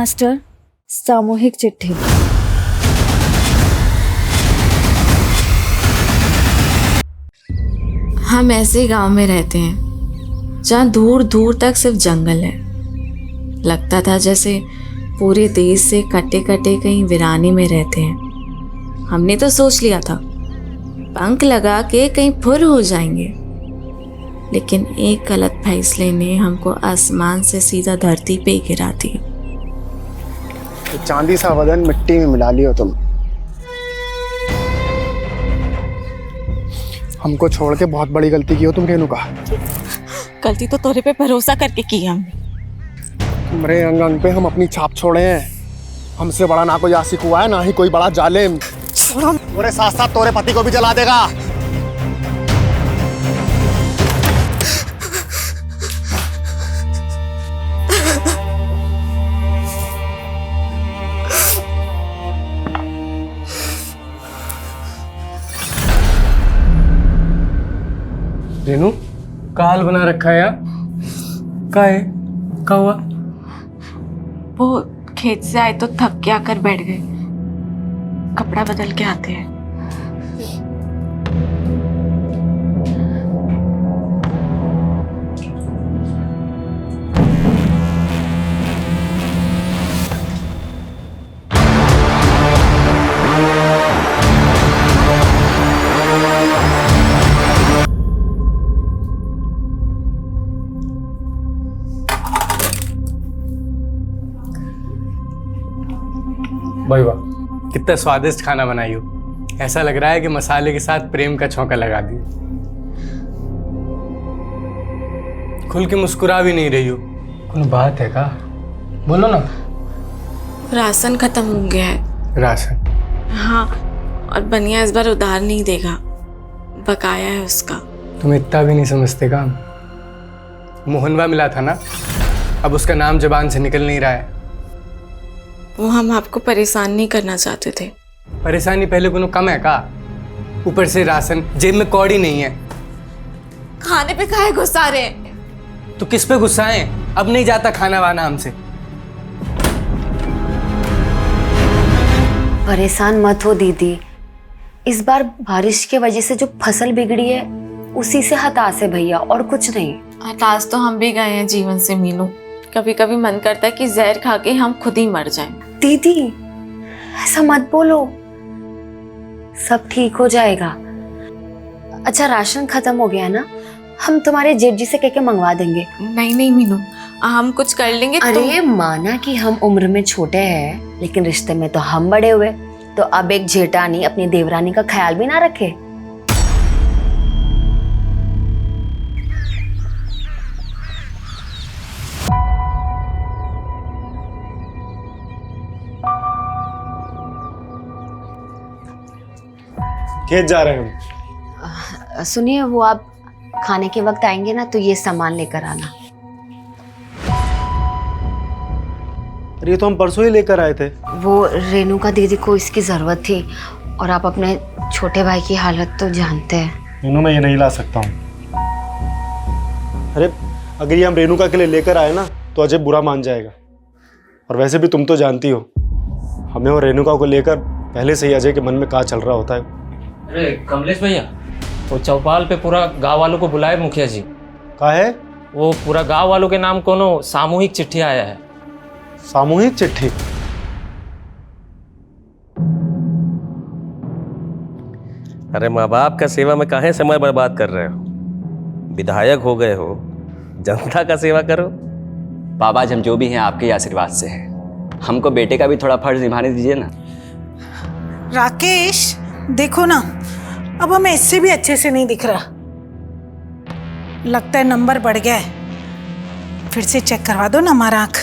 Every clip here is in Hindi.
मास्टर, सामूहिक चिट्ठी। हम ऐसे गांव में रहते हैं जहाँ दूर दूर तक सिर्फ जंगल है। लगता था जैसे पूरे देश से कटे कटे कहीं वीराने में रहते हैं। हमने तो सोच लिया था पंख लगा के कहीं फुर हो जाएंगे, लेकिन एक गलत फैसले ने हमको आसमान से सीधा धरती पे गिरा दिया। तो चांदी सा वजन मिट्टी में मिला लियो तुम। हमको छोड़ के बहुत बड़ी गलती की हो तुम रेणुका। गलती तो तोरे पे भरोसा करके की हमने। तुम्हारे अंग अंग पे हम अपनी छाप छोड़े हैं। हमसे बड़ा ना कोई आशिक हुआ है, ना ही कोई बड़ा जालिम। तुम्हारे साथ साथ तोरे पति को भी जला देगा। रेनू, का हाल बना रखा है यार? का है? का हुआ? वो खेत से आए तो थक के आकर बैठ गए। कपड़ा बदल के आते हैं। भाई वाह, कितना स्वादिष्ट खाना बनाई हो। ऐसा लग रहा है कि मसाले के साथ प्रेम का छौंका लगा दिया। खुल के मुस्कुरा भी नहीं रही हो। कोई बात है का? बोलो ना। राशन खत्म हो गया है। राशन? हाँ, और बनिया इस बार उधार नहीं देगा, बकाया है उसका। तुम इतना भी नहीं समझते का? मोहनवा मिला था ना, अब उसका नाम जुबान से निकल नहीं रहा है। वो हम आपको परेशान नहीं करना चाहते थे। परेशानी पहले को कम है का? ऊपर से राशन, जेब में कौड़ी नहीं है। खाने पे काहे गुस्सा रहे हैं? तो किस पे गुस्सा है? अब नहीं जाता खाना वाना हमसे। परेशान मत हो दीदी, इस बार बारिश की वजह से जो फसल बिगड़ी है उसी से हताश है भैया, और कुछ नहीं। हताश तो हम भी गए हैं जीवन से मीनू। कभी कभी मन करता है कि जहर खा के हम खुद ही मर जाएं। दीदी ऐसा मत बोलो, सब ठीक हो जाएगा। अच्छा राशन खत्म हो गया ना, हम तुम्हारे जेठ जी से कह के मंगवा देंगे। नहीं नहीं मीनू, हम कुछ कर लेंगे। अरे माना कि हम उम्र में छोटे हैं, लेकिन रिश्ते में तो हम बड़े हुए, तो अब एक जेठानी अपनी देवरानी का ख्याल भी ना रखे। खेत जा रहे हैं हम। सुनिए, वो आप खाने के वक्त आएंगे ना तो ये सामान लेकर आना। अरे ये तो हम परसों ही लेकर आए थे। वो रेणुका दीदी को इसकी जरूरत थी, और आप अपने छोटे भाई की हालत तो जानते हैं। रेनू, मैं ये नहीं ला सकता हूँ। अरे अगर ये हम रेणुका के लिए लेकर आए ना तो अजय बुरा मान जाएगा, और वैसे भी तुम तो जानती हो हमें और रेणुका को लेकर पहले से ही अजय के मन में क्या चल रहा होता है। अरे कमलेश भैया, वो चौपाल पे पूरा गांव वालों को बुलाए मुखिया जी। का है? वो पूरा गांव वालों के नाम कोनो सामूहिक चिट्ठी आया है। सामूहिक चिट्ठी? अरे माँ बाप का सेवा में काहे समय बर्बाद कर रहे हो? विधायक हो गए हो, जनता का सेवा करो। बाबा, हम जो भी हैं आपके आशीर्वाद से हैं। हमको बेटे का भी थोड़ा फर्ज निभाने दीजिए ना। राकेश देखो ना, अब हमें इससे भी अच्छे से नहीं दिख रहा। लगता है नंबर बढ़ गया है। फिर से चेक करवा दो ना हमारा आँख।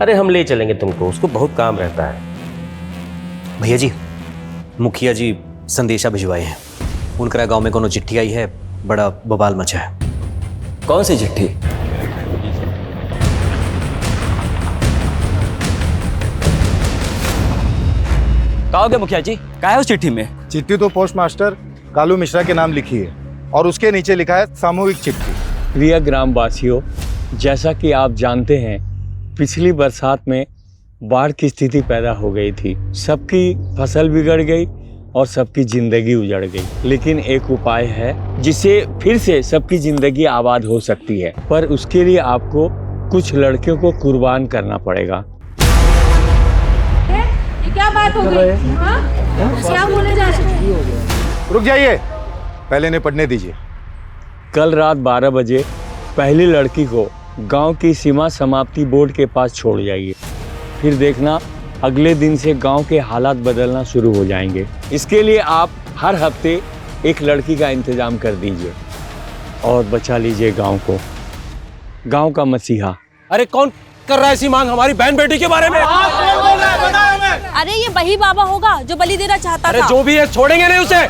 अरे हम ले चलेंगे तुमको, उसको बहुत काम रहता है। भैया जी, मुखिया जी संदेशा भिजवाए हैं। उनका गांव में कोनो चिट्ठी आई है, बड़ा बवाल मचा है। कौन सी चिट्ठी? क्या हो गया मुखिया जी? क्या है उस चिट्ठी में? चिट्ठी तो पोस्ट मास्टर कालू मिश्रा के नाम लिखी है, और उसके नीचे लिखा है सामूहिक चिट्ठी। प्रिय ग्रामवासियों, जैसा कि आप जानते हैं पिछली बरसात में बाढ़ की स्थिति पैदा हो गई थी। सबकी फसल बिगड़ गई और सबकी जिंदगी उजड़ गई। लेकिन एक उपाय है जिससे फिर से सबकी जिंदगी आबाद हो सकती है, पर उसके लिए आपको कुछ लड़कियों को कुर्बान करना पड़ेगा। ये क्या बात हो गई? हाँ? क्या बोले जा रहे हैं? रुक जाइए, पहले इन्हें पढ़ने दीजिए। कल रात 12 बजे पहली लड़की को गांव की सीमा समाप्ति बोर्ड के पास छोड़ जाइए। फिर देखना अगले दिन से गांव के हालात बदलना शुरू हो जाएंगे। इसके लिए आप हर हफ्ते एक लड़की का इंतजाम कर दीजिए और बचा लीजिए गांव को, गांव का मसीहा। अरे कौन कर रहा है ऐसी मांग हमारी बहन बेटी के बारे में? अरे ये वही बाबा होगा जो बलि देना चाहता अरे था। जो भी है छोड़ेंगे नहीं उसे।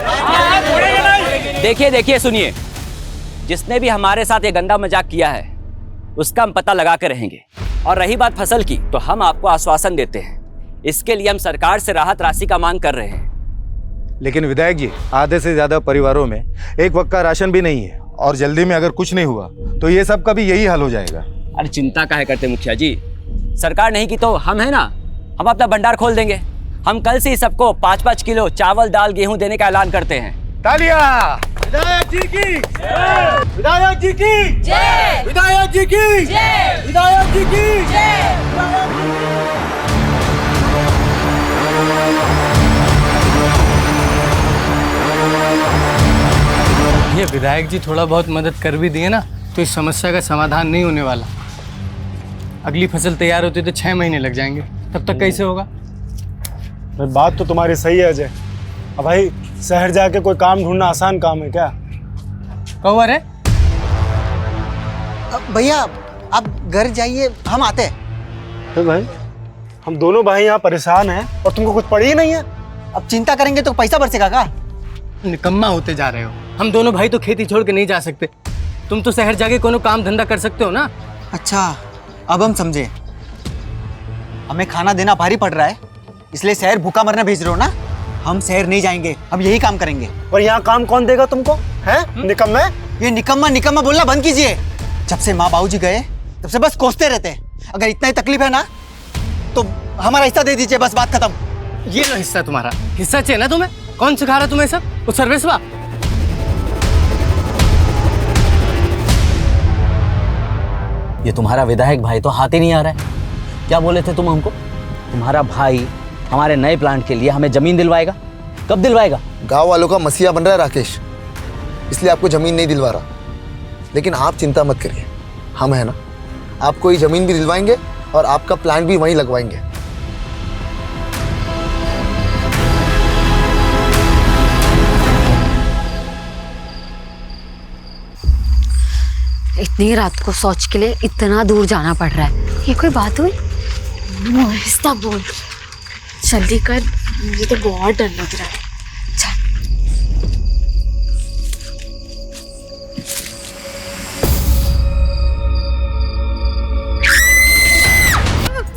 देखिए देखिए सुनिए, जिसने भी हमारे साथ ये गंदा मजाक किया है उसका हम पता लगा के रहेंगे। और रही बात फसल की, तो हम आपको आश्वासन देते हैं, इसके लिए हम सरकार से राहत राशि का मांग कर रहे हैं। लेकिन विधायक जी, आधे से ज्यादा परिवारों में एक वक्त का राशन भी नहीं है और जल्दी में अगर कुछ नहीं हुआ तो ये सब का भी यही हाल हो जाएगा। अरे चिंता काहे करते मुखिया जी, सरकार नहीं की तो हम है ना, हम अपना भंडार खोल देंगे। हम कल से ही सबको 5-5 किलो चावल दाल गेहूं देने का ऐलान करते हैं। तालियां! विधायक जी की जय! विधायक जी की जय! विधायक जी की जय! विधायक जी की जय! ये विधायक जी थोड़ा बहुत मदद कर भी दिए ना तो इस समस्या का समाधान नहीं होने वाला। अगली फसल तैयार होती तो 6 महीने लग जाएंगे, तब तक कैसे होगा? भाई बात तो तुम्हारी सही है अजय। अब भाई शहर जाके कोई काम ढूंढना आसान काम है क्या? कहो अरे भैया आप घर जाइए, हम आते हैं। तो भाई हम दोनों भाई यहाँ परेशान हैं और तुमको कुछ पड़ी ही नहीं है। अब चिंता करेंगे तो पैसा बरसेगा का? निकम्मा होते जा रहे हो। हम दोनों भाई तो खेती छोड़ के नहीं जा सकते। तुम तो शहर जाके कोनो काम धंधा कर सकते हो ना। अच्छा, अब हम समझे। हमें खाना देना भारी पड़ रहा है, इसलिए शहर भूखा मरने भेज रहे हो ना? हम शहर नहीं जाएंगे, हम यही काम करेंगे। और यहाँ काम कौन देगा तुमको? है निकम्मे? ये निकम्मा निकम्मा बोलना बंद कीजिए। जब से माँ बाबूजी गए तब से बस कोसते रहते हैं। अगर इतना ही तकलीफ है ना तो हमारा हिस्सा दे दीजिए, बस बात खत्म। ये लो हिस्सा तुम्हारा। हिस्सा चाहिए ना तुम्हें? कौन सिखा रहा तुम्हें सब? वो सर्वेसवा? ये तुम्हारा विधायक भाई तो हाथ ही नहीं आ रहा है। क्या बोले थे तुम हमको? तुम्हारा भाई हमारे नए प्लांट के लिए हमें जमीन दिलवाएगा। कब दिलवाएगा? गांव वालों का मसीहा बन रहा है राकेश, इसलिए आपको जमीन नहीं दिलवा रहा। लेकिन आप चिंता मत करिए, हम है ना, आपको ये जमीन भी दिलवाएंगे और आपका प्लांट भी वहीं लगवाएंगे। इतनी रात को शौच के लिए इतना दूर जाना पड़ रहा है, ये कोई बात हुई? आहिस्ता बोल, जल्दी कर, मुझे तो बहुत डर लग रहा है।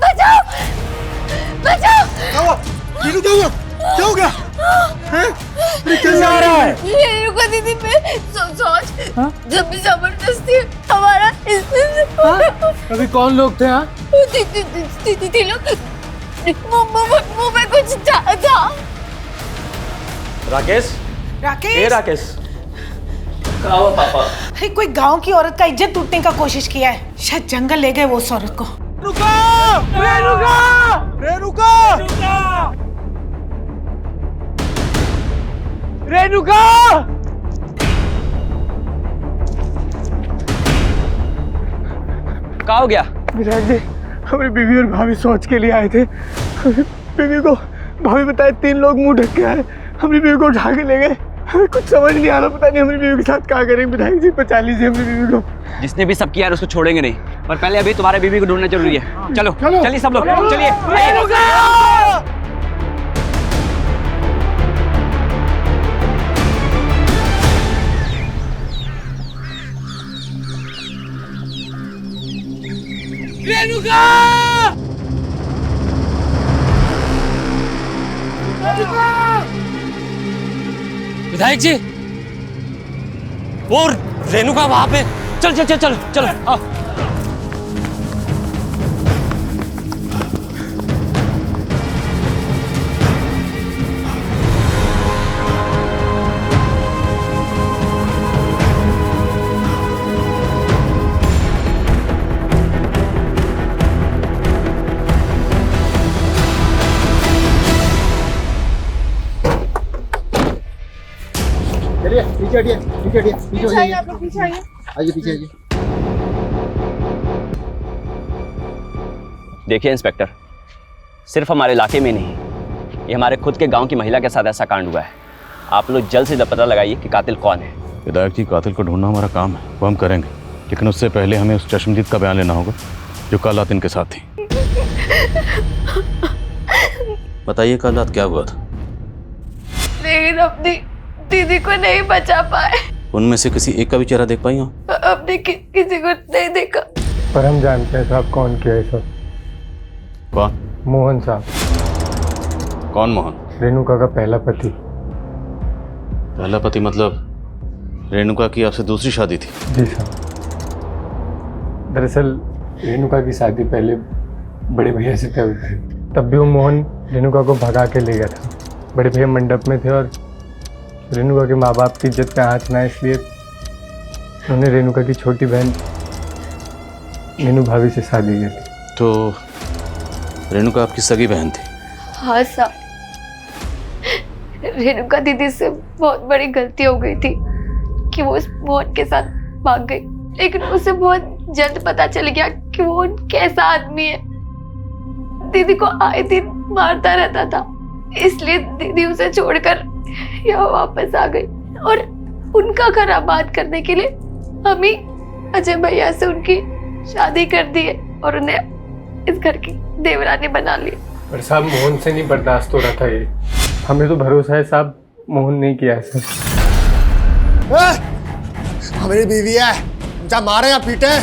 बचाओ! बचाओ! क्या हो गया? कैसे आ रहा है? ये रुको दीदी, मैं सोच जब भी जबरदस्ती हमारा अभी कौन लोग थे? हाँ दीदी लोग मुंह में कुछ था। राकेश, राकेश, राकेश क्या हुआ पापा? अरे कोई गांव की औरत का इज्जत लूटने का कोशिश किया है, शायद जंगल ले गए वो उस औरत को। रुको! रेणुका! रेणुका! रेणुका! क्या हो गया? विधायक जी, हमारी बीवी और भाभी सोच के लिए आए थे। बीवी को भाभी बताए 3 लोग मुंह ढक के आए, हमारी बीवी को उठा के ले गए। हमें कुछ समझ नहीं आ रहा, पता नहीं हमारी बीवी के साथ क्या करेंगे। विधायक जी बचा लीजिए हमारी बीवी को। जिसने भी सब किया है उसको छोड़ेंगे नहीं, पर पहले अभी तुम्हारे बीवी को ढूंढना जरूरी है। चलो चलिए सब लोग, चलिए। विधायक जी, और रेणुका वहां पे। चल चल चल चल चलो आओ। चलिए पीछे हटिए, पीछे हटिए, पीछे आइए, आप लोग पीछे आइए, आइए पीछे आइए। देखिए इंस्पेक्टर, सिर्फ हमारे इलाके में नहीं, ये हमारे खुद के गांव की महिला के साथ ऐसा कांड हुआ है। आप लोग जल्द से जल्द पता लगाइए कि कातिल कौन है। विधायक जी, कातिल को ढूंढना हमारा काम है, वो हम करेंगे, लेकिन उससे पहले हमें उस चश्मदीद का बयान लेना होगा जो कल रात इनके साथ थी। बताइए कल रात क्या हुआ था? लेकिन अपनी दीदी को नहीं बचा पाए। उनमें से किसी एक का भी चेहरा देख पाई हो? अपने किसी को नहीं देखा। पर हम जानते हैं साहब कौन किया है सब। कौन? मोहन साहब। कौन मोहन? रेणुका का पहला पति। पहला पति मतलब रेणुका की आपसे दूसरी शादी थी? जी साहब। दरअसल रेणुका की शादी पहले बड़े भैया से तय हुई थी, तब भी वो मोहन रेणुका को भगा के ले गया था। बड़े भैया मंडप में थे और रेणुका के माँ बाप की इज्जत पे हाथ ना, इसलिए उन्होंने रेणुका की छोटी बहन मीनू भाभी से शादी की थी। तो रेणुका आपकी सगी बहन थी? हाँ साहब, रेणुका दीदी से बहुत बड़ी गलती हो गई थी कि वो उस मोहन के साथ भाग गई, लेकिन उसे बहुत जल्द पता चल गया कि वो कैसा आदमी है। दीदी को आए दिन मारता रहता था, इसलिए दीदी उसे छोड़कर यहाँ वापस आ गई और उनका घर आबाद करने के लिए हम ही अजय भैया से उनकी शादी कर दी है और उन्हें इस घर की देवरानी बना ली। पर साहब मोहन से नहीं बर्दाश्त हो रहा था ये। हमें तो भरोसा है साहब मोहन नहीं किया है सर। हमारी बीवी है, चाहे मारे या पीटे।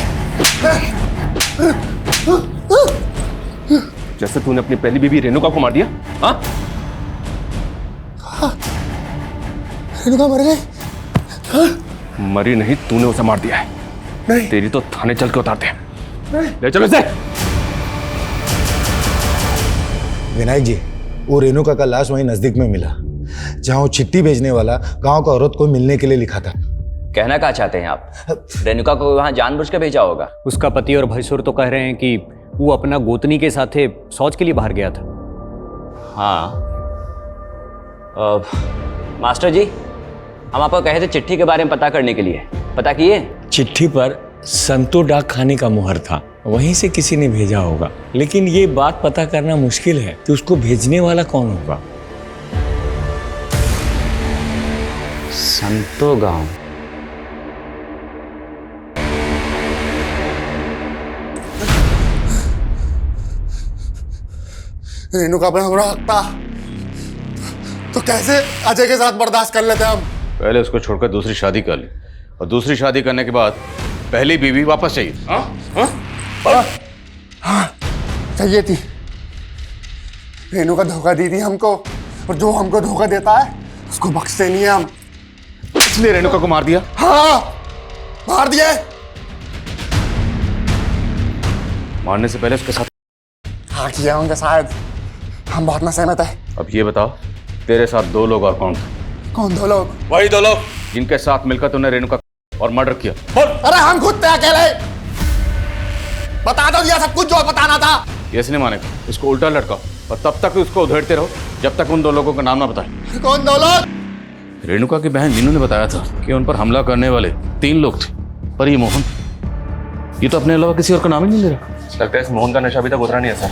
जैसे तूने अपनी पहली बीवी रेणुका को मार दिया। हाँ, रेणुका मर गई? मरी नहीं, तूने उसे मार दिया है। नहीं। तेरी तो थाने चल के उतारते हैं। ले चलो इसे। विनायक जी, वो रेणुका का लाश वहीं नजदीक में मिला जहां वो चिट्ठी भेजने वाला गांव का औरत को मिलने के लिए लिखा था। कहना क्या चाहते हैं आप? रेणुका को वहां जानबूझ के भेजा होगा। उसका पति और भैंसुर तो कह रहे हैं कि वो अपना गोतनी के साथ शौच के लिए बाहर गया था। हाँ मास्टर जी, हम आपको कहे थे चिट्ठी के बारे में पता करने के लिए, पता किए? चिट्ठी पर संतो डाक खाने का मुहर था, वहीं से किसी ने भेजा होगा, लेकिन ये बात पता करना मुश्किल है कि उसको भेजने वाला कौन होगा। संतो गांव। रेणुका पर हमारा हक था, तो कैसे अजय के साथ बर्दाश्त कर लेते हम? पहले उसको छोड़कर दूसरी शादी कर ली और दूसरी शादी करने के बाद पहली बीवी वापस चाहिए। हाँ, चाहिए थी। रेणुका धोखा दी थी हमको, और जो हमको धोखा देता है उसको बख्शते नहीं है हम। इसलिए रेणुका को मार दिया? हाँ, मार दिया। मारने से पहले उसके साथ हाँ किया होंगे शायद, हम बहुत ना सहमत है। अब ये बताओ, तेरे साथ दो लोग और कौन थे? कौन दो लोग? वही दो लोग जिनके साथ मिलकर तूने रेणुका और मर्डर किया। अरे हम खुद थे अकेले। बता दो दिया सब कुछ जो बताना था। ये इसने मानेगा, इसको उल्टा लटकाओ और तब तक उसको उधेड़ते रहो जब तक उन दो लोगों का नाम ना बताए। कौन दो लोग? रेणुका की बहन मीनू ने बताया था कि उन पर हमला करने वाले 3 लोग थे, पर ये मोहन, ये तो अपने अलावा किसी और का नाम ही नहीं ले रहा। लगता है इस मोहन का नशा अभी तक उतरा नहीं है सर।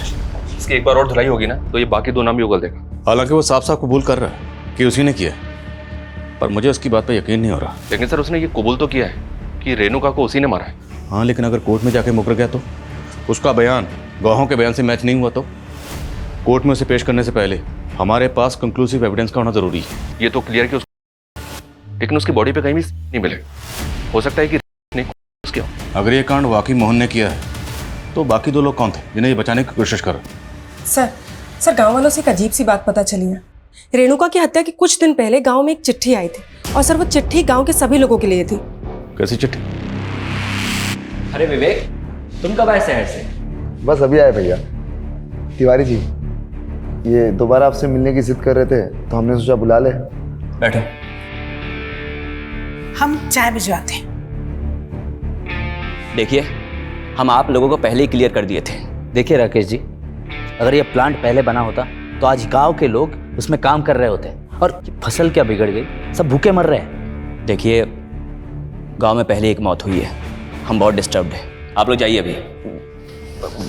इसकी एक बार और धुलाई होगी ना तो ये बाकी 2 नाम भी उगल देगा। हालांकि वो साफ साफ कबूल कर रहा है कि उसी ने किया, पर मुझे उसकी बात पे यकीन नहीं हो रहा। लेकिन सर उसने ये कबूल तो किया है कि रेणुका को उसी ने मारा है। हाँ, लेकिन अगर कोर्ट में जाके मुकर गया तो उसका बयान गवाहों के बयान से मैच नहीं हुआ तो कोर्ट में उसे पेश करने से पहले हमारे पास कंक्लूसिव एविडेंस का होना जरूरी है। ये तो क्लियर कि लेकिन उसकी बॉडी पे कहीं भी नहीं मिलेगा। हो सकता है कि नहीं उसके। अगर ये कांड वाकई मोहन ने किया है तो बाकी 2 लोग कौन थे जिन्हें ये बचाने की कोशिश कर रहे? सर गांव वालों से एक अजीब सी बात पता चली है। रेणुका की हत्या के कुछ दिन पहले गांव में एक चिट्ठी आई थी और सर वो चिट्ठी गांव के सभी लोगों के लिए थी। कैसी चिट्ठी? अरे विवेक, तुम कब आए शहर से? बस अभी आए भैया। तिवारी जी, ये दोबारा आपसे मिलने की जिद कर रहे थे तो हमने सोचा बुला ले। बैठो। हम चाय भिजवाते हैं। देखिए, हम आप लोगों को पहले ही क्लियर कर दिए थे। देखिए राकेश जी, अगर ये प्लांट पहले बना होता तो आज गांव के लोग उसमें काम कर रहे होते, और फसल क्या बिगड़ गई, सब भूखे मर रहे हैं। देखिए, गांव में पहले एक मौत हुई है, हम बहुत डिस्टर्ब्ड हैं। आप लोग जाइए अभी।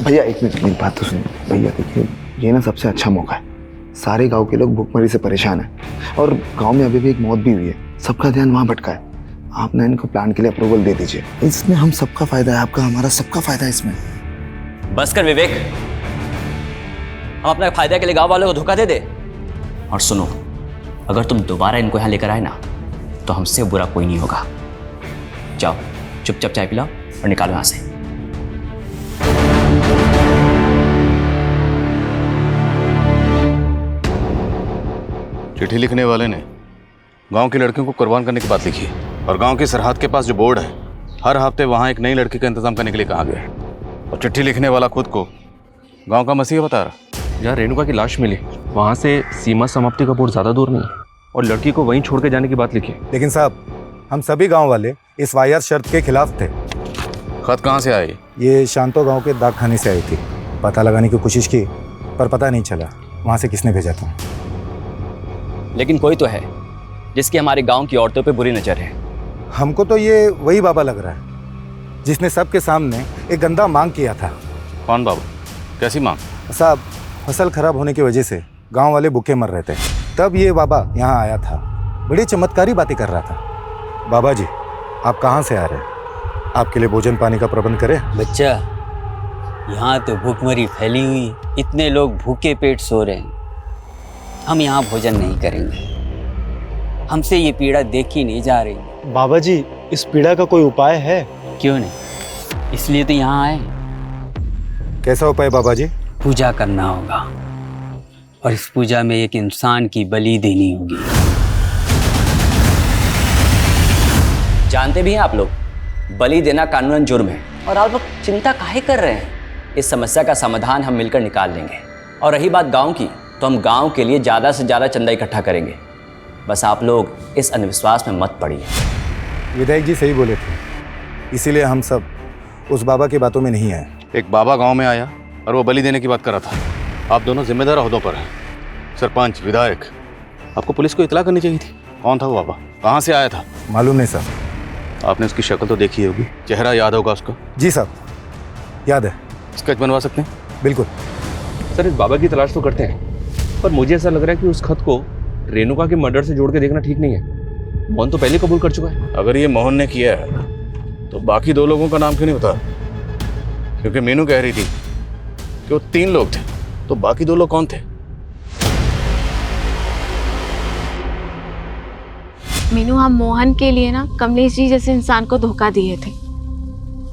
भैया एक मिनट मेरी बात तो सुनिए। भैया देखिए, ये ना सबसे अच्छा मौका है। सारे गांव के लोग भूखमरी से परेशान हैं और गांव में अभी भी एक मौत भी हुई है। सबका ध्यान वहाँ भटका है। आप ना इनको प्लान के लिए अप्रूवल दे दीजिए। इसमें हम सबका फायदा है, आपका हमारा सबका फायदा है इसमें। बस कर विवेक, हम अपने फायदे के लिए गांव वालों को धोखा दे दे। और सुनो, अगर तुम दोबारा इनको यहाँ लेकर आए ना तो हमसे बुरा कोई नहीं होगा। जाओ चुपचाप चाय पिलाओ और निकालो यहाँ से। चिट्ठी लिखने वाले ने गांव की लड़कियों को कुर्बान करने की बात लिखी है और गांव की सरहद के पास जो बोर्ड है, हर हफ्ते वहां एक नई लड़की का इंतजाम करने के लिए कहा गया है। और चिट्ठी लिखने वाला खुद को गांव का मसीहा बता रहा। जहाँ रेणुका की लाश मिली वहाँ से सीमा समाप्ति का बोर्ड ज़्यादा दूर नहीं है और लड़की को वहीं छोड़ के जाने की बात लिखी। लेकिन साहब, हम सभी गांव वाले इस वाहियात शर्त के खिलाफ थे। खत कहाँ से आई? ये शांतो गांव के डाक खाने से आई थी। पता लगाने की कोशिश की पर पता नहीं चला वहाँ से किसने भेजा था। लेकिन कोई तो है जिसकी हमारे गांव की औरतों पे बुरी नजर है। हमको तो ये वही बाबा लग रहा है जिसने सबके सामने एक गंदा मांग किया था। कौन बाबा? कैसी मांग? साहब, फसल खराब होने की वजह से गांव वाले भूखे मर रहे थे, तब ये बाबा यहाँ आया था। बड़ी चमत्कारी बातें कर रहा था। बाबा जी, आप कहाँ से आ रहे हैं? आपके लिए भोजन पानी का प्रबंध करें? बच्चा, यहाँ तो भूखमरी फैली हुई, इतने लोग भूखे पेट सो रहे हैं। हम यहाँ भोजन नहीं करेंगे, हमसे ये पीड़ा देखी नहीं जा रही। बाबा जी, इस पीड़ा का कोई उपाय है? क्यों नहीं, इसलिए तो यहाँ आए। कैसा उपाय बाबा जी? पूजा करना होगा और इस पूजा में एक इंसान की बलि देनी होगी। जानते भी हैं आप लोग, बलि देना कानूनन जुर्म है। और आप लोग चिंता काहे कर रहे हैं? इस समस्या का समाधान हम मिलकर निकाल लेंगे। और रही बात गांव की, तो हम गांव के लिए ज़्यादा से ज़्यादा चंदा इकट्ठा करेंगे। बस आप लोग इस अंधविश्वास में मत पड़िए। विधायक जी सही बोले थे, इसीलिए हम सब उस बाबा की बातों में नहीं आए। एक बाबा गांव में आया और वो बलि देने की बात कर रहा था। आप दोनों जिम्मेदार ओहदों पर हैं, सरपंच, विधायक। आपको पुलिस को इतला करनी चाहिए थी। कौन था वो बाबा? कहाँ से आया था? मालूम नहीं सर। आपने उसकी शक्ल तो देखी होगी, चेहरा याद होगा उसका? जी साहब, याद है। स्केच बनवा सकते हैं? बिल्कुल सर, इस बाबा की तलाश तो करते हैं, पर मुझे ऐसा लग रहा है कि उस खत को रेणुका के मर्डर से जोड़ के देखना ठीक नहीं है। मोहन तो पहले कबूल कर चुका है। अगर ये मोहन ने किया है तो बाकी दो लोगों का नाम क्यों नहीं बता? क्योंकि मीनू कह रही थी कि वो 3 लोग थे, तो बाकी 2 लोग कौन थे? मीनू, हम मोहन के लिए ना कमलेश जी जैसे इंसान को धोखा दिए थे,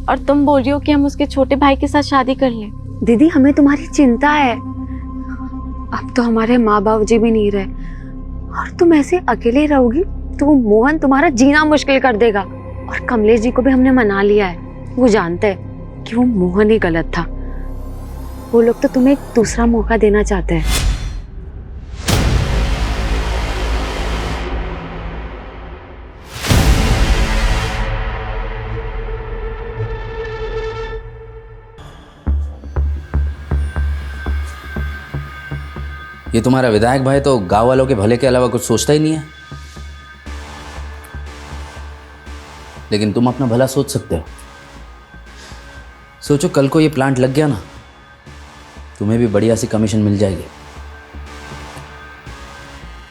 और तुम बोल रही हो कि हम उसके छोटे भाई के साथ शादी कर लें। दीदी, हमें तुम्हारी चिंता है। अब तो हमारे माँ बाप जी भी नहीं रहे और तुम ऐसे अकेले रहोगी तो वो मोहन तुम्हारा जीना मुश्किल कर देगा। और कमलेश जी को भी हमने मना लिया है, वो जानते हैं कि वो मोहन ही गलत था। वो लोग तो तुम्हें एक दूसरा मौका देना चाहते हैं। ये तुम्हारा विधायक भाई तो गांव वालों के भले के अलावा कुछ सोचता ही नहीं है। लेकिन तुम अपना भला सोच सकते हो। सोचो, कल को ये प्लांट लग गया ना, तुम्हें भी बढ़िया सी कमीशन मिल जाएगी।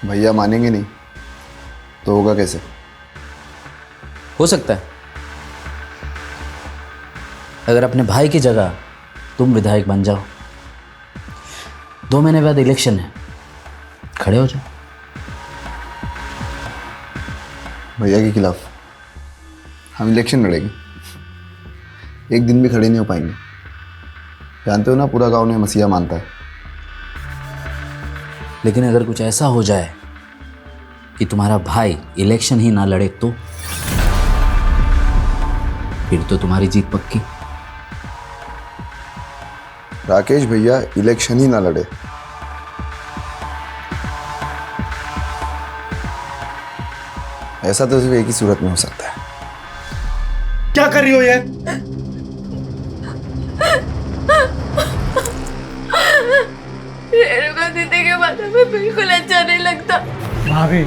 भैया मानेंगे नहीं तो होगा कैसे? हो सकता है अगर अपने भाई की जगह तुम विधायक बन जाओ। 2 महीने बाद इलेक्शन है, खड़े हो जाओ। भैया के खिलाफ हम इलेक्शन लड़ेंगे? एक दिन भी खड़े नहीं हो पाएंगे। जानते हो ना, पूरा गांव ने मसीहा मानता है। लेकिन अगर कुछ ऐसा हो जाए कि तुम्हारा भाई इलेक्शन ही ना लड़े तो फिर तो तुम्हारी जीत पक्की। राकेश भैया इलेक्शन ही ना लड़े, ऐसा तो सिर्फ एक ही सूरत में हो सकता है। क्या कर रही हो ये? रेणुका दीदी के माथे में बिल्कुल अच्छा नहीं लगता। भाभी,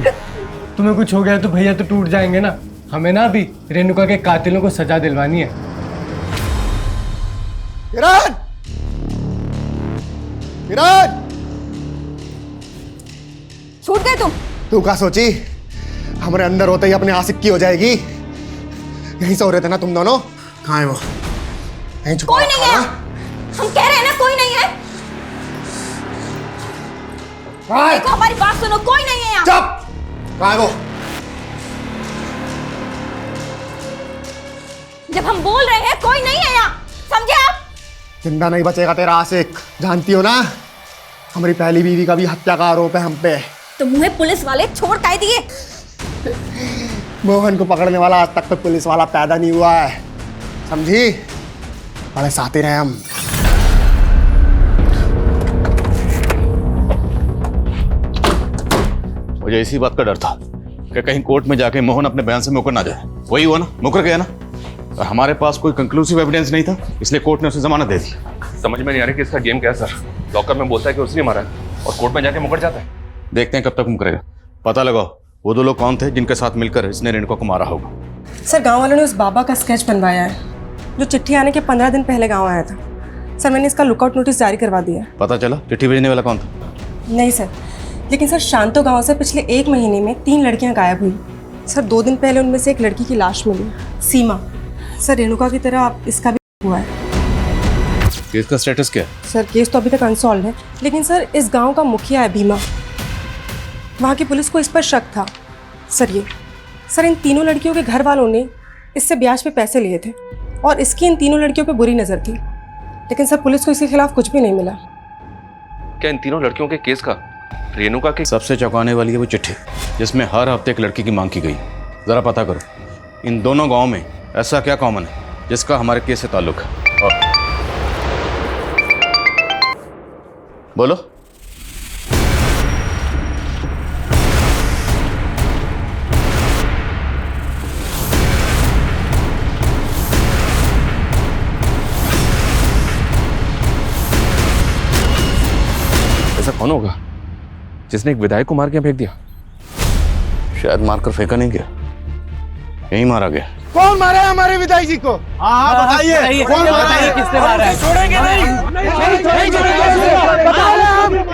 तुम्हें कुछ हो गया तो भैया तो टूट जाएंगे ना। हमें ना अभी रेणुका के कातिलों को सजा दिलवानी है। किरण! किरण! छूट गए तुम। तू क्या सोची हमारे अंदर होते ही अपने आशिक की हो जाएगी? यहीं सो रहे थे ना तुम दोनों? कहाँ है वो? यहीं छुपा कोई नहीं है। हम कह रहे हैं ना कोई नहीं है। देखो हमारी बात सुनो, कोई नहीं है यहाँ। चुप! कहाँ है वो? जब हम बोल रहे हैं कोई नहीं है यहाँ, समझे आप? जिंदा नहीं बचेगा तेरा आशिक, जानती हो ना? हमारी पहली बीवी का भी हत्या का आरोप है हम पे। तो मुझे पुलिस वाले छोड़ काहे दिए? मोहन को पकड़ने वाला आज तक तो पुलिस वाला पैदा नहीं हुआ है, समझी? बड़े साथी रहे हम। मुझे इसी बात का डर था कि कहीं कोर्ट में जाके मोहन अपने बयान से मुकर ना जाए। वही हुआ ना, मुकर गया ना। और हमारे पास कोई कंक्लूसिव एविडेंस नहीं था, इसलिए कोर्ट ने उसे जमानत दे दी। समझ में नहीं आ रही कि इसका गेम क्या है सर। लॉकर में बोलता है कि उसने मारा है और कोर्ट में जाके मुकर जाता है। देखते हैं कब तक मुकरेगा। पता लगाओ वो दो लोग कौन थे जिनके साथ मिलकर इसने रेणुका को मारा होगा। सर गांव वालों ने उस बाबा का स्केच बनवाया है जो चिट्ठी आने के 15 दिन पहले गांव आया था। सर मैंने इसका लुकआउट नोटिस जारी करवा दिया। पता चला चिट्ठी भेजने वाला कौन था? नहीं सर, लेकिन सर शांतो गांव से पिछले 1 महीने में 3 लड़कियां गायब हुई। सर 2 दिन पहले उनमें से एक लड़की की लाश मिली, सीमा। सर रेणुका की तरह इसका भी हुआ है। केस का स्टेटस क्या है? सर केस तो अभी तक अनसॉल्व है, लेकिन सर इस गांव का मुखिया है भीमा, वहाँ की पुलिस को इस पर शक था। सर इन तीनों लड़कियों के घर वालों ने इससे ब्याज पे पैसे लिए थे और इसकी इन तीनों लड़कियों पे बुरी नज़र थी, लेकिन सर पुलिस को इसके खिलाफ कुछ भी नहीं मिला। क्या इन तीनों लड़कियों के केस का रेणुका के? सबसे चौंकाने वाली है वो चिट्ठी जिसमें हर हफ्ते एक लड़की की मांग की गई। जरा पता करो इन दोनों गाँव में ऐसा क्या कॉमन है जिसका हमारे केस से ताल्लुक है। और बोलो। ऐसा कौन होगा जिसने एक विधायक को मार के फेंक दिया? शायद मारकर फेंका नहीं गया, यही मारा गया। कौन मारा है हमारे विधायक जी को? हाँ बताइए, कौन मारा है? किसने मारा है? छोड़ेंगे नहीं,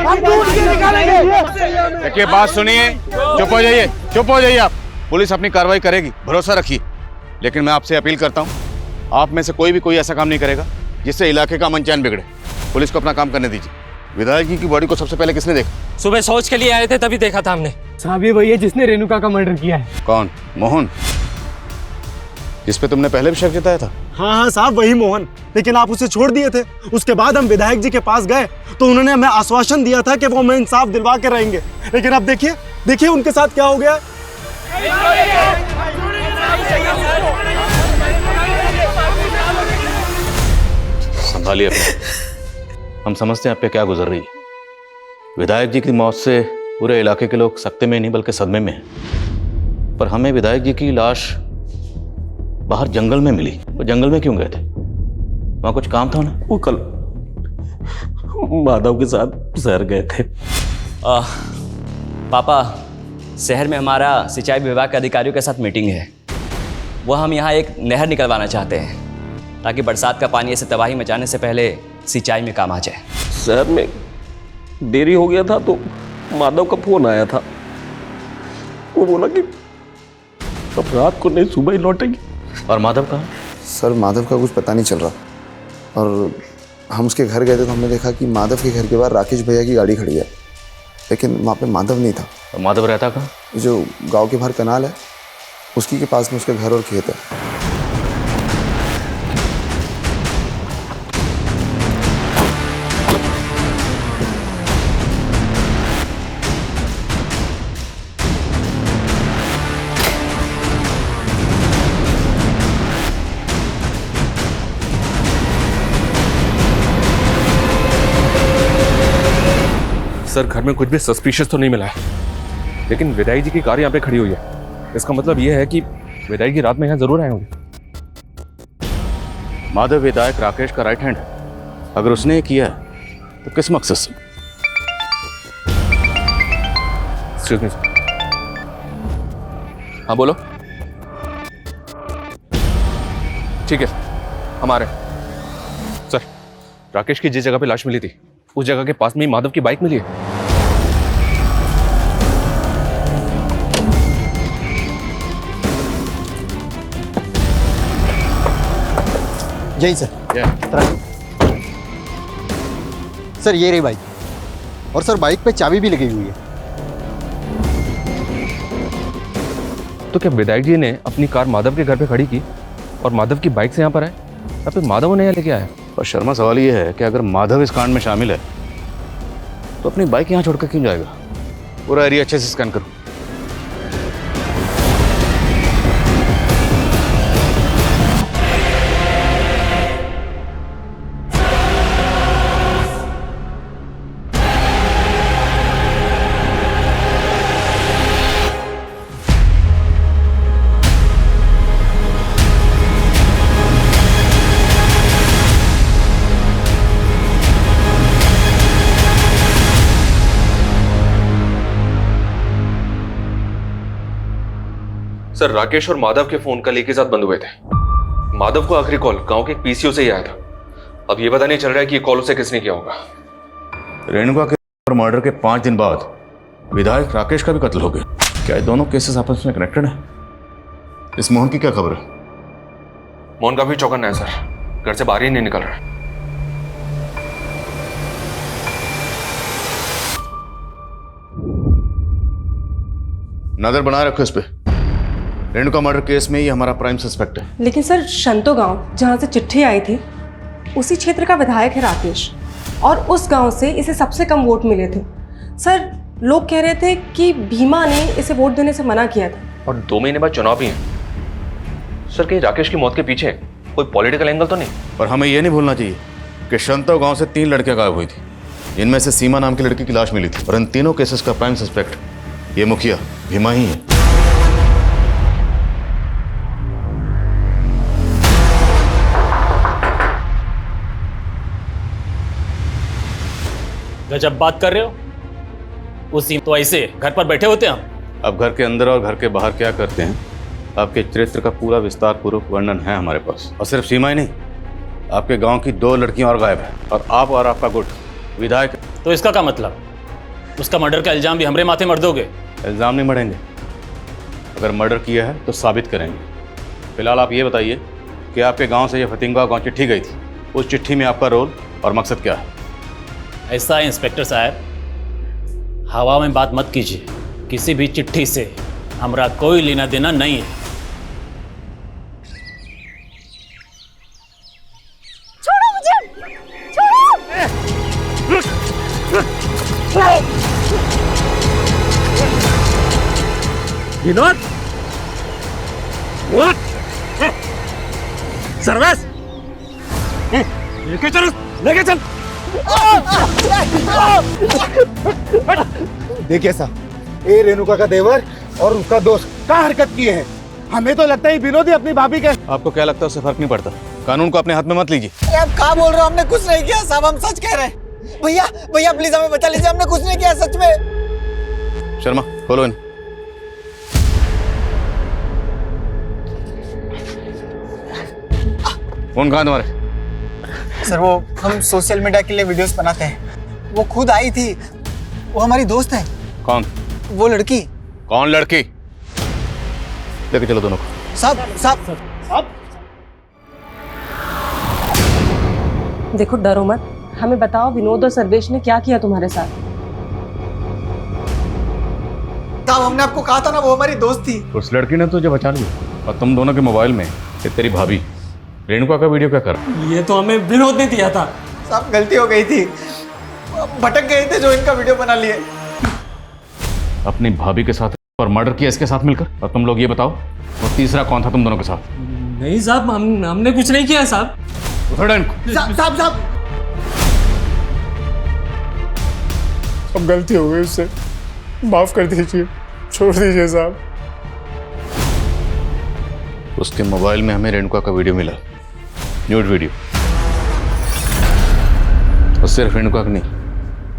हम ढूंढ के निकालेंगे। देखिए बात सुनिए, चुप हो जाइए, चुप हो जाइए आप। पुलिस अपनी कार्रवाई करेगी, भरोसा रखिए। लेकिन मैं आपसे अपील करता हूँ, आप में से कोई भी कोई ऐसा काम नहीं करेगा जिससे इलाके का अमन चैन बिगड़े। पुलिस को अपना काम करने दीजिए। विधायक जी की बॉडी को सबसे पहले किसने देखा? सुबह शौच के लिए आए थे तभी देखा था हमने। साहब ये वही है जिसने रेणुका का मर्डर किया है। कौन? मोहन, जिस पे तुमने पहले भी शक जताया था? हाँ साहब वही मोहन, लेकिन आप उसे छोड़ दिए थे। उसके बाद हम विधायक जी के पास गए तो उन्होंने हमें आश्वासन दिया था कि वो हमें इंसाफ दिलवा के रहेंगे, लेकिन अब देखिए उनके साथ क्या हो गया। संभालिए अपने। हम समझते हैं आप पे क्या गुजर रही है। विधायक जी की मौत से पूरे इलाके के लोग सख्ते में नहीं बल्कि सदमे में हैं। पर हमें विधायक जी की लाश बाहर जंगल में मिली। वो जंगल में क्यों गए थे? वहां कुछ काम था उन्हें? वो कल माधव के साथ शहर गए थे। पापा, शहर में हमारा सिंचाई विभाग के अधिकारियों के साथ मीटिंग है। वो हम यहाँ एक नहर निकलवाना चाहते हैं ताकि बरसात का पानी ऐसे तबाही मचाने से पहले सिंचाई में काम आ जाए। शहर में देरी हो गया था तो माधव का फोन आया था। वो बोला कि अब रात को नहीं सुबह ही लौटेंगे। और माधव कहाँ? सर माधव का कुछ पता नहीं चल रहा, और हम उसके घर गए थे तो हमने देखा कि माधव के घर के बाहर राकेश भैया की गाड़ी खड़ी है, लेकिन वहाँ पे माधव नहीं था। तो माधव रहता कहाँ? जो गांव के बाहर कनाल है उसकी के पास में उसका घर और खेत है। सर घर में कुछ भी सस्पिशियस तो नहीं मिला है, लेकिन विधायक जी की कार यहाँ पे खड़ी हुई है। इसका मतलब ये है कि विधायक जी रात में यहाँ जरूर आए होंगे। माधव विधायक राकेश का राइट हैंड है। अगर उसने ये किया तो किस मकसद से? एक्सक्यूज मी, हाँ बोलो। ठीक है, हम आ रहे हैं। सर, राकेश की जिस जगह पे लाश मिली थी उस जगह के पास में ही माधव की बाइक मिली है। यही सर। सर ये रही बाइक, और सर बाइक पे चाबी भी लगी हुई है। तो क्या विधायक जी ने अपनी कार माधव के घर पे खड़ी की और माधव की बाइक से यहाँ पर आए, या फिर माधव ने यहाँ लेके आया? और शर्मा, सवाल ये है कि अगर माधव इस कांड में शामिल है तो अपनी बाइक यहाँ छोड़कर क्यों जाएगा? पूरा एरिया अच्छे से स्कैन करो। सर, राकेश और माधव के फोन कल एक ही साथ बंद हुए थे। माधव को आखिरी कॉल गांव के एक पीसीओ से ही आया था। अब ये पता नहीं चल रहा है कि ये कॉल उसे किसने किया होगा। रेणुका के मर्डर के 5 दिन बाद विधायक राकेश का भी कत्ल हो गया। क्या ये दोनों केसेस आपस में कनेक्टेड हैं? इस मोहन की क्या खबर है? मोहन का भी चौकन्ना है सर, घर से बाहर ही नहीं निकल रहा है। नजर बनाए रखो इस पे। रेणुका मर्डर केस में ये हमारा प्राइम सस्पेक्ट है। लेकिन सर शंतो गांव जहां से चिट्ठी आई थी उसी क्षेत्र का विधायक है राकेश, और उस गांव से इसे सबसे कम वोट मिले थे। सर लोग कह रहे थे कि भीमा ने इसे वोट देने से मना किया था। और 2 महीने बाद चुनाव भी हैं। सर, कहीं राकेश की मौत के पीछे कोई पॉलिटिकल एंगल तो नहीं? पर हमें यह नहीं भूलना चाहिए कि शंतो गांव से 3 लड़कियां गायब हुई थी, जिनमें से सीमा नाम की लड़की की लाश मिली थी। और इन तीनों केसेस का प्राइम सस्पेक्ट ये मुखिया भीमा ही है। गजब बात कर रहे हो। उसी तो ऐसे घर पर बैठे होते हैं हम। अब घर के अंदर और घर के बाहर क्या करते हैं, आपके चरित्र का पूरा विस्तार पूर्वक वर्णन है हमारे पास। और सिर्फ सीमा ही नहीं, आपके गांव की 2 लड़कियां और गायब हैं, और आप और आपका गुट विधायक। तो इसका क्या मतलब? उसका मर्डर का इल्जाम भी हमारे माथे मर दोगे? इल्जाम नहीं मढ़ेंगे, अगर मर्डर किया है तो साबित करेंगे। फिलहाल आप ये बताइए कि आपके गांव से ये फतिंगा गांव चिट्ठी गई थी, उस चिट्ठी में आपका रोल और मकसद क्या है? ऐसा है इंस्पेक्टर साहब, हवा में बात मत कीजिए। किसी भी चिट्ठी से हमारा कोई लेना देना नहीं है। छोड़ो मुझे, छोड़ो। विनोद, सर्वेश, लेके चल, लेके चल। देखिए साहब, ये रेणुका का देवर और उसका दोस्त क्या हरकत किए हैं। हमें तो लगता है विनोद ही अपनी भाभी के। आपको क्या लगता है उससे फर्क नहीं पड़ता? कानून को अपने हाथ में मत लीजिए। आप क्या बोल रहे हो? हमने कुछ नहीं किया साहब, हम सच कह रहे हैं। भैया भैया प्लीज हमें बचा लीजिए, हमने कुछ नहीं किया सच में। शर्मा, खोलो इन्हें। फोन कहाँ तुम्हारे? सर वो हम सोशल मीडिया के लिए वीडियोस बनाते हैं, वो खुद आई थी, वो हमारी दोस्त है। कौन? वो लड़की। कौन लड़की? लेके चलो दोनों को। साहब देखो डरो मत, हमें बताओ विनोद और सर्वेश ने क्या किया तुम्हारे साथ? साहब हमने आपको कहा था ना, वो हमारी दोस्त थी। उस लड़की ने तुझे बचा लिया, और तुम दोनों के मोबाइल में ये तेरी भाभी रेणुका का वीडियो क्या कर? ये तो हमें विनोद ने दिया था। साहब गलती हो गई थी, भटक गए थे जो इनका वीडियो बना लिए। अपनी भाभी के साथ और मर्डर किया इसके साथ मिलकर। और तुम लोग ये बताओ, वो तीसरा कौन था तुम दोनों के साथ? नहीं साहब, हमने कुछ नहीं किया साहब। साहब अब गलती हो गई उससे, माफ कर दीजिए, छोड़ दीजिए साहब। उसके मोबाइल में हमें रेणुका का वीडियो मिला, न्यूड वीडियो। और सिर्फ रेणुका का नहीं,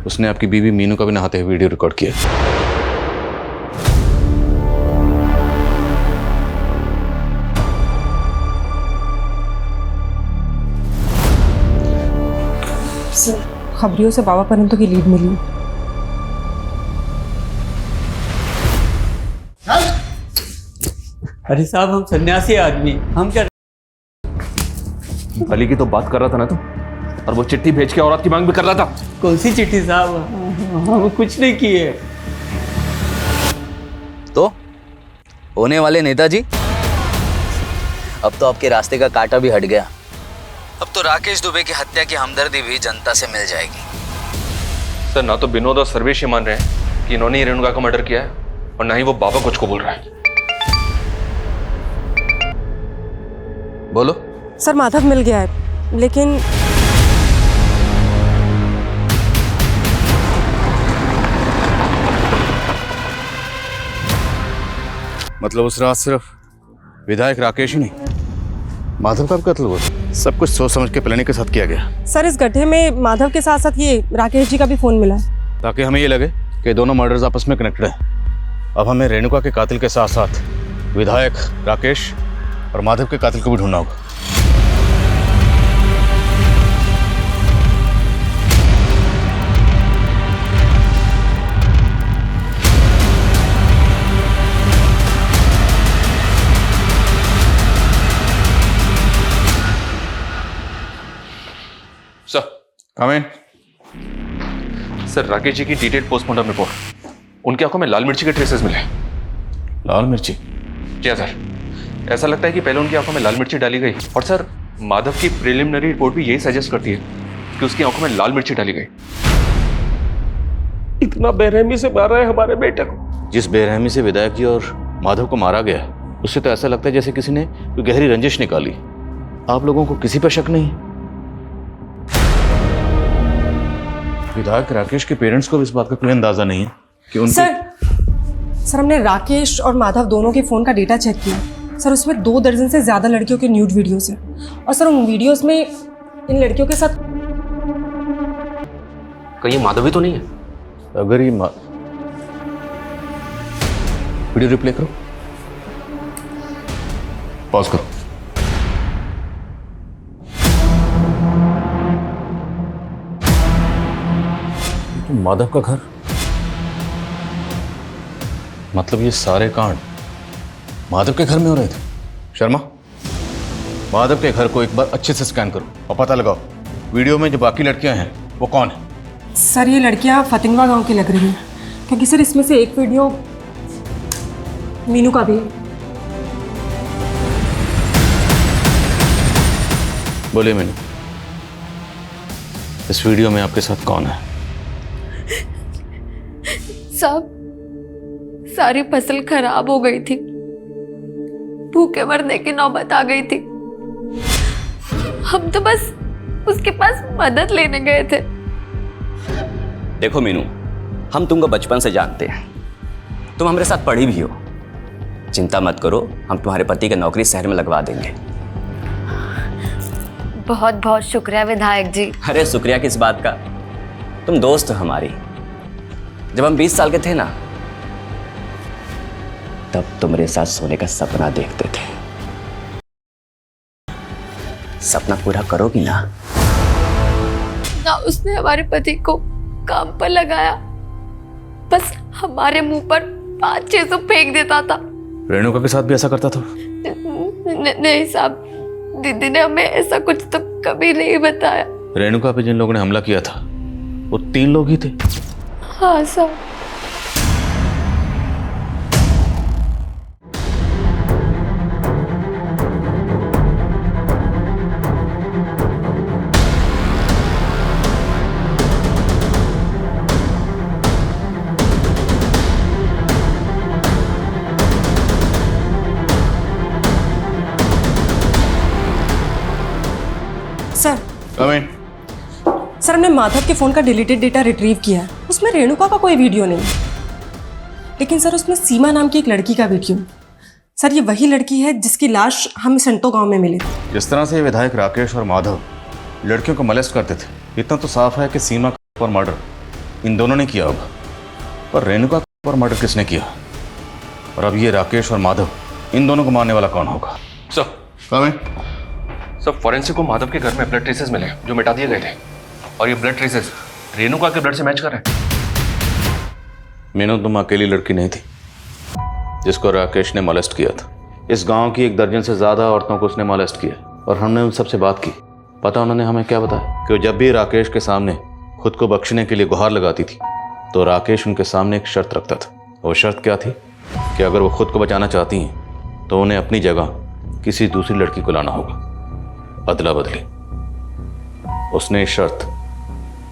उसने आपकी बीवी मीनू का भी नहाते हुए वीडियो रिकॉर्ड किया। खबरियों से बाबा परंतु की लीड मिली। अरे साहब हम सन्यासी आदमी, हम क्या बलि की तो बात कर रहा था ना तुम, और वो चिट्ठी भेज के औरत की मांग भी कर रहा था। कौन सी चिट्ठी साहब, हम कुछ नहीं किए। तो होने वाले नेताजी, अब तो आपके रास्ते का कांटा भी हट गया। अब तो राकेश दुबे की हत्या की हमदर्दी भी जनता से मिल जाएगी। सर, ना तो विनोद और सर्वेश ये मान रहे हैं कि इन्होंने ही रेणुका का मर्डर किया है, और ना ही वो बाबा कुछ को बोल रहा है। बोलो। सर माधव मिल गया है, लेकिन मतलब उस रात सिर्फ विधायक राकेश ही नहीं, माधव का भी कत्ल हुआ। सब कुछ सोच समझ के प्लानिंग के साथ किया गया। सर इस गड्ढे में माधव के साथ साथ ये राकेश जी का भी फोन मिला है, ताकि हमें ये लगे कि दोनों मर्डर्स आपस में कनेक्टेड हैं। अब हमें रेणुका के कातिल के साथ साथ विधायक राकेश और माधव के कातिल को भी ढूंढना होगा। सर, कम इन। सर, राकेश जी की डिटेल्ड पोस्टमार्टम रिपोर्ट, उनकी आंखों में लाल मिर्ची के ट्रेसेस मिले। लाल मिर्ची? जी हाँ सर, ऐसा लगता है कि पहले उनकी आंखों में लाल मिर्ची डाली गई, और सर माधव की प्रिलिमिनरी रिपोर्ट भी यही सजेस्ट करती है कि उसकी आंखों में लाल मिर्ची डाली गई। इतना बेरहमी से मारा है हमारे बेटे को। जिस बेरहमी से विधायक जी और माधव को मारा गया है, उससे तो ऐसा लगता है जैसे किसी ने कोई गहरी रंजिश निकाली। आप लोगों को किसी पर शक नहीं? विधायक राकेश के पेरेंट्स को भी इस बात का कोई अंदाजा नहीं है कि उनके... सर हमने राकेश और माधव दोनों के फोन का डेटा चेक किया सर, उसमें 2 दर्जन से ज्यादा लड़कियों के न्यूड वीडियोस हैं, और सर उन वीडियोस में इन लड़कियों के साथ कहीं माधव भी तो नहीं है? अगर ये वीडियो रिप्ले करो, पॉज करो। माधव का घर, मतलब ये सारे कांड माधव के घर में हो रहे थे। शर्मा, माधव के घर को एक बार अच्छे से स्कैन करो और पता लगाओ वीडियो में जो बाकी लड़कियां हैं वो कौन है। सर ये लड़कियां फतिंगवा गांव की लग रही हैं, क्योंकि सर इसमें से एक वीडियो मीनू का भी है। बोलिए मीनू, इस वीडियो में आपके साथ कौन है? साहब, सारी फसल खराब हो गई थी, भूखे मरने की नौबत आ गई थी। हम तो बस उसके पास मदद लेने गए थे। देखो मीनू, हम तुमको बचपन से जानते हैं, तुम हमारे साथ पढ़ी भी हो। चिंता मत करो, हम तुम्हारे पति की नौकरी शहर में लगवा देंगे। बहुत बहुत शुक्रिया विधायक जी। अरे शुक्रिया किस बात का, तुम दोस्त हो हमारी। जब हम 20 साल के थे ना, तब तुम्हारे साथ सोने का सपना देखते थे। सपना पूरा करोगी ना? ना उसने हमारे पति को काम पर लगाया, बस हमारे मुंह पर 500-600 फेंक देता था। रेणुका के साथ भी ऐसा करता था? नहीं साहब, दीदी ने हमें ऐसा कुछ तो कभी नहीं बताया। रेणुका पे जिन लोगों ने हमला किया था वो 3 लोग ही थे। हाँ साहब। Sir coming. सर हमने माधव के फोन का डिलीटेड डेटा रिट्रीव किया है, उसमें रेणुका का कोई वीडियो नहीं, लेकिन सर उसमें सीमा नाम की एक लड़की का वीडियो। सर ये वही लड़की है जिसकी लाश हम संतो गांव में मिली थी। जिस तरह से विधायक राकेश और माधव लड़कियों को मोलेस्ट करते थे, इतना तो साफ है कि सीमा पर मर्डर इन दोनों ने किया होगा, पर रेणुका पर मर्डर किसने किया? और अब ये राकेश और माधव, इन दोनों को मारने वाला कौन होगा? सर सर, फॉरेंसिक को माधव के घर में ब्लड ट्रेसेस मिले जो मिटा दिए गए थे, और ये ब्लड ट्रेसेस रेणुका के ब्लड से मैच कर रहा है। मीनू, तुम अकेली लड़की नहीं थी जिसको राकेश ने मोलेस्ट किया था। इस गांव की 1 दर्जन से ज्यादा औरतों को उसने मोलेस्ट किया और हमने उन सबसे बात की। पता उन्होंने हमें क्या बताया कि जब भी राकेश के सामने खुद को बख्शने के लिए गुहार लगाती थी तो राकेश उनके सामने एक शर्त रखता था। वो शर्त क्या थी कि अगर वो खुद को बचाना चाहती हैं तो उन्हें अपनी जगह किसी दूसरी लड़की को लाना होगा, अदला बदली। उसने ये शर्त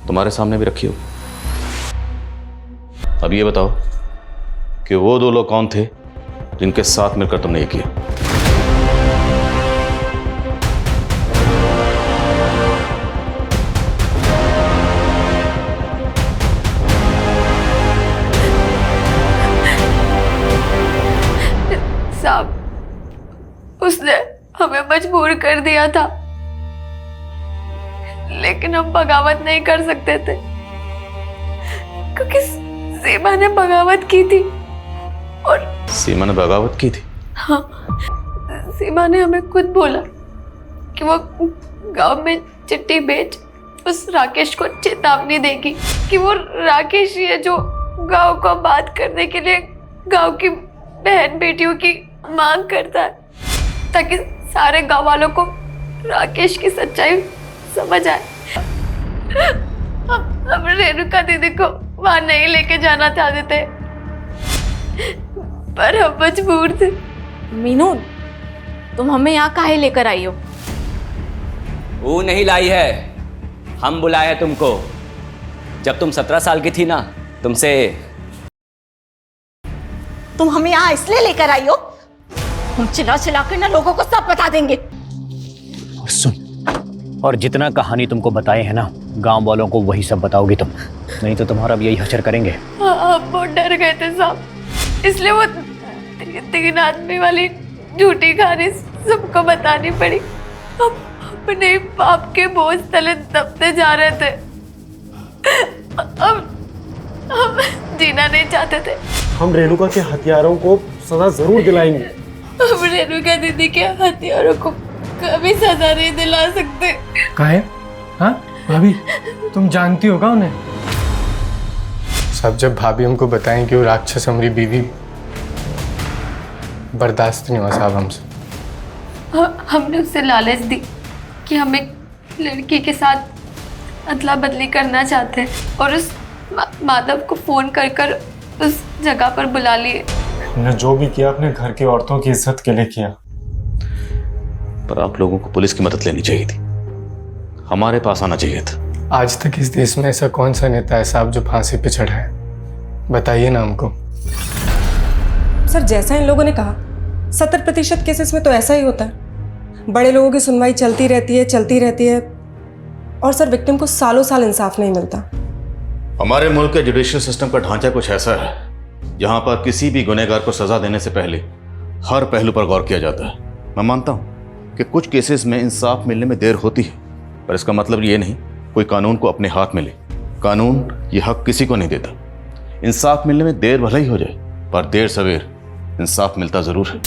तुम्हारे सामने भी रखी होगी। अब ये बताओ कि वो 2 लोग कौन थे जिनके साथ मिलकर तुमने ये किया? साहब, उसने हमें मजबूर कर दिया था, लेकिन हम बगावत नहीं कर सकते थे क्योंकि सीमा ने बगावत की थी। और सीमा ने बगावत की थी? हाँ, सीमा ने हमें खुद बोला कि वो गांव में चिट्ठी भेज उस राकेश को चेतावनी देगी कि वो राकेश ही है जो गांव को बात करने के लिए गांव की बहन बेटियों की मांग करता है, ताकि सारे गांव वालों को राकेश की सच्चाई समझ आए। हम रेणुका दीदी को वहां नहीं लेके जाना चाहते थे, पर हम मजबूर थे। मीनू, तुम हमें यहाँ काहे लेकर आई हो? वो नहीं लाई है, हम बुलाए हैं तुमको। जब तुम 17 साल की थी ना, तुम हमें यहाँ इसलिए लेकर आई हो? हम चिल्ला चिल्ला कर ना लोगों को सब बता देंगे। सुन, और जितना कहानी तुमको बताए हैं ना, गांव वालों को वही सब बताओगी तुम, नहीं तो तुम्हारा भी यही हश्र करेंगे। हम बहुत डर गए थे साहब, इसलिए वो 3 आदमी वाली झूठी कहानी सबको बतानी पड़ी। हम अपने पाप के बोझ तले दबते जा रहे थे। हम जीना नहीं चाहते थे। हम रेणुका के हथियारों को सजा जरूर दिलाएंगे। हम रेणुका दीदी के हथियारों को कभी सजा नहीं दिला सकते। काहे? हाँ भाभी, तुम जानती होगा उन्हें? सब जब भाभी हमको बताएं कि वो राक्षस हमारी बीवी, बर्दाश्त नहीं हुआ साहब हमसे। हमने उसे लालच दी कि हम एक लड़की के साथ अदला बदली करना चाहते हैं और उस माधव को फोन कर कर उस जगह पर बुला लिए। हमने जो भी किया अपने घर की औरतों की इज्जत के लिए किया। पर आप लोगों को पुलिस की मदद लेनी चाहिए थी, हमारे पास आना चाहिए था। आज तक इस देश में ऐसा कौन सा नेता है साहब जो फांसी पे चढ़ा है? बताइए ना हमको। सर, जैसा इन लोगों ने कहा, 70% केसेस में तो ऐसा ही होता है। बड़े लोगों की सुनवाई चलती रहती है और सर विक्टिम को सालों साल इंसाफ नहीं मिलता। हमारे मुल्क के जुडिशियल सिस्टम का ढांचा कुछ ऐसा है जहां पर किसी भी गुनहगार को सजा देने से पहले हर पहलू पर गौर किया जाता है। मैं मानता हूं कि कुछ केसेस में इंसाफ मिलने में देर होती है, पर इसका मतलब ये नहीं कोई कानून को अपने हाथ में ले। कानून ये हक किसी को नहीं देता। इंसाफ मिलने में देर भले ही हो जाए, पर देर सवेर इंसाफ मिलता जरूर है।